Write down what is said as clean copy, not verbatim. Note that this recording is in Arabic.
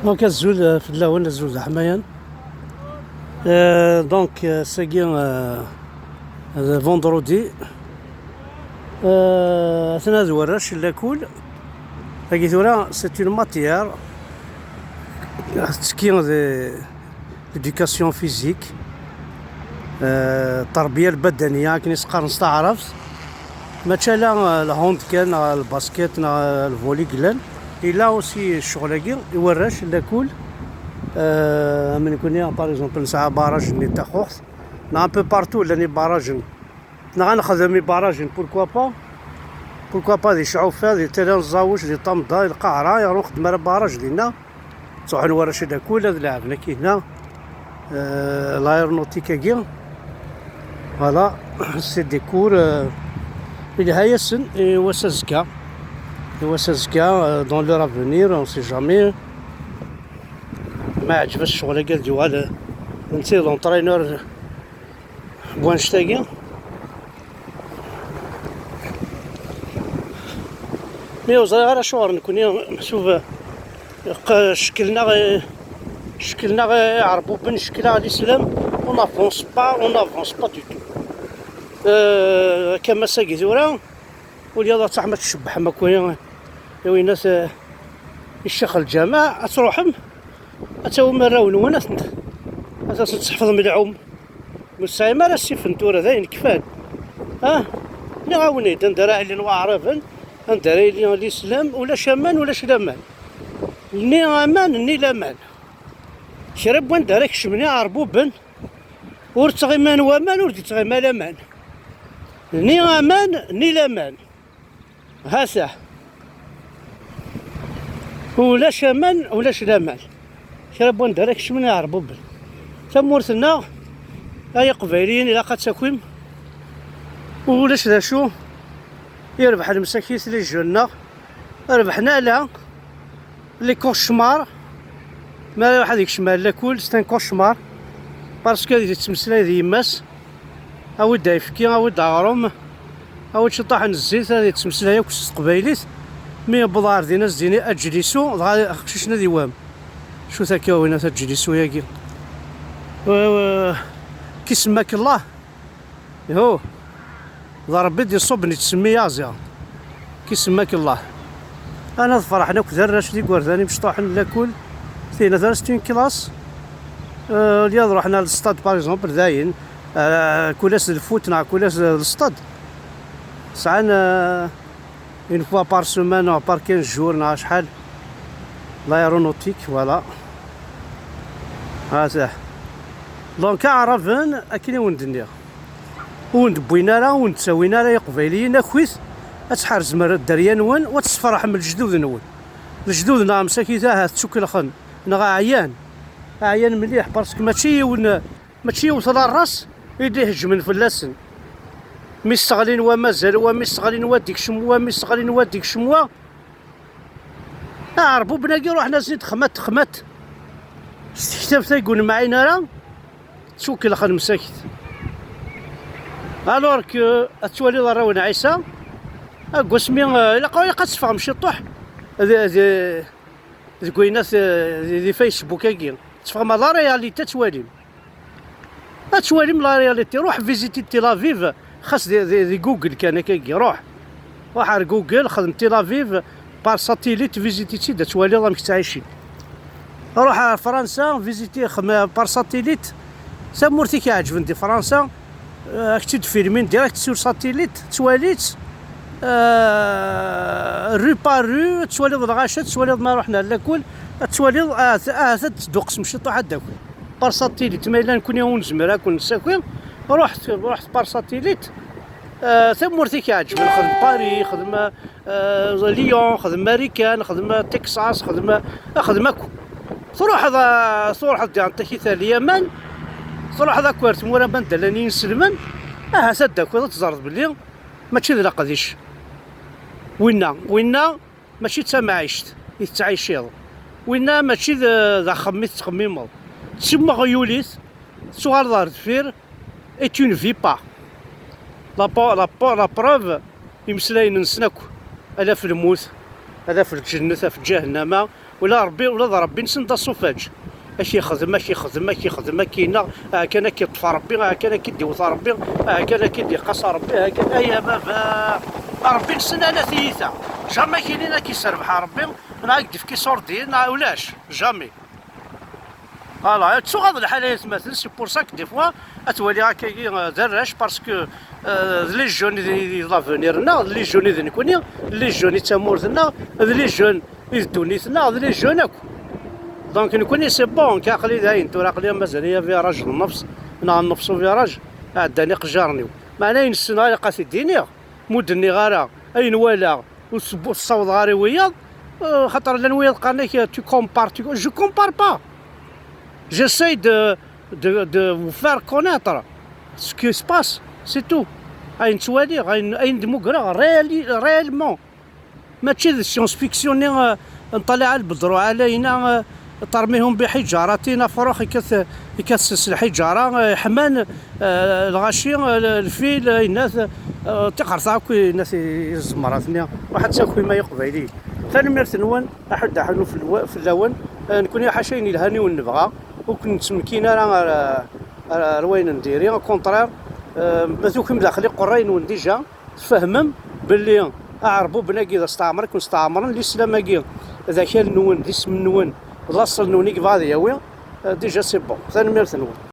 دونك الزول في اللون الزول حمايان. دونك ساكي فوندرودي اثنا زوراش لاكول هاكي ثورا سي اون ماتيير تسكي ليدوكاسيون فيزيك، التربيه البدنيه كي نسقر نستعرف مثلا الهوند كان الباسكيت الفولي قلال الا اوسي الشغل يوراش لاكول. من يكون باغ اكزومبل نسعى باراج ني تاع خوخ نا ان بو بارتو لاني باراج غنخدم باراج بوركوا با دي شعوفه دي تيران زاوج دي طمدا القاهره يروح نخدم راه باراج ديالنا تروح نورش داكول هاد لعبنا كاينه لايرونوتيكا كي فوالا سي دي كور الى سن وسازكا دون لو افونير اون سي جامي. ما عجبش الشغل قال ديوال نتي لونطرينور بوانشتاكي مي وزا غير شعور نكون شوف شكلنا عربو بن شكلنا الاسلام اون افونس با دو تو كما ساقي ثورا وليا صح ما تشبح ما كوين ويناس الشيخ الجامع تروحهم أتاو مراون وناس أساس تحفظ من العوم مساي ما راه السيفن تورا ذاين كفان نعاوني دندرا اللي نواعرفن ندرا اللي الإسلام ولا شمان ولا شلامان ني امان ني لامان شرب وين دارك شمني عربوبن ورتغي مان وامان ورتي تغي ما لامان ني امان ني لامان هاسا ولا شمان ولا شلامان شرب وين دارك شمني عربوبن تمورتنا هاي قبايليين الى قد تكويم ولاش ذا شو يربح المساكيت لي جونا ربحنا لا لي كوشمار ما واحد يكشمال لاكول ستان كوشمار باسكو هادي تمسلا دي يماس او دايفكي او داغروم او تشطح الزيت هادي تمسلا ياك قبايليت مي بضار دينا زيني اجلسو خششنا دي وام شو ثاكا وين تجلسو ياكي كي سماك الله يهو ضرب بدي صبني تسمي يازيا كي سماك الله انا فرحنا كثر دي قرداني مشطوح لاكل فينا 30 كلاس. اليوم رحنا للستاد باغ اكزومبل داين كلاس الفوت مع كلاس الستاد ساعنا اون فوا بار سومان او بار 15 جور نا شحال لايرونوتيك فوالا هذا دونك عرفن اكيد وين الدنيا وين بوينا راه وين تساوينا راه قبايليين اكويت اتحرز من الدريان وين وتسفرح من الجدود نون الجدود نا مساكيتا هات تشكل خن نا عيان مليح باسكو ماشي يوصل الراس يديه هجمن في اللسن مستغلين ومازال ومستغلين وديك شموا عربو بناكي روحنا زيد خمت استكتاب يقول معينا راه تشوكل خن مساكت الوغ كو اتوالي راون عيسى قسمي الا قال قد تفهم شي طوح هذا كوينات دي فيسبوك كي تفهم لا رياليتي تشوالي من لا رياليتي روح فيزيتي تيلافيف خاص دي جوجل كان كي روح على جوجل خدم تيلافيف بار ساتيليت فيزيتي تي تشوالي راك تعيشين روح فرنسا فيزيتي بار ساتيليت سامورتي كيعجبني دي فرنسا اكتب فيلمين ديريكت سور ساتيليت تواليت رو بار رو توالي الغاشات توالي ما رحنا لاكل توالي تدوق مشي طاح داك بار ساتيليت ما الا نكون يوم نزمر كون نساكن رحت بار ساتيليت ثمورتي كيعجبني نخدم باري خدمه ليون خدمه ماريكان خدمه تكساس خدمه تروح هذا ديال انت اليمن تروح هذا كوارت مورا بان دلاني نسلمن سداك تزرد بلي ماشي ذا قديش وينا ماشي تا معيشت يتعايشيض وينا ماشي ذا خميت تخميمض تسمى غيوليت سوغار دار دفير اي تون في با لا بروف يمسلاين نسناكو الا في الموت هذا في الجنة في جهنم، ولا ربي ولا ربي نسند الصفاج. اش يخدم اش يخدم اش يخدم كينا، كان كيطفى ربي، كان كيدوث ربي، كان كيدقص ربي، هكذا يا بابا. ربي نسن انا ثيثا جامي كاينين كيسربح ربي نايك في كيصور ديال ولاش جامي. فوالا تسوغ الحالة تماثل. سي بور ساك دي فوا اتولي هكا دراج باسكو لي جون دي لافونيرنا، لي جون دي نكوني، لي جون تامورتنا، لي جون دونيتنا، لي جون اكو. دونك نكوني سي بون كعقلي داين تو عقلي مازال هي فيها راجل النفس، انا النفس فيها راجل عداني قجارني معناه ينسنا قاسي ديني مدني غارا اين ولا والصوت غاري وياض. خاطر لان وياض قالك تو كومبار جو كومبار با. J'essaie de vous faire connaître ce qui se passe, c'est tout. أين تواليغ أين ديموغرا réellement ماشي ذا سيونس فيكسيون نطلع البدر علينا ترميهم بحجارة نفروخ يكسس الحجارة حمان الغاشي الفيل الناس تقرصا كوي الناس يزمراتني واحد ساكوي ما يقبيلي. ثاني ميرت نوان أحد حنو في اللون نكون حاشين الهاني ونبغى وكنت مكينة راه روين نديري كونطرير مثوكم داخلي قرين ونديجا تفهمم باللي اعربوا بناكي استعمرك ونستعمرن الاسلام كي اذا كان نون اسم نون الاصل نونيك فادي ياوي ديجا سي بون. ثاني ميرت نون.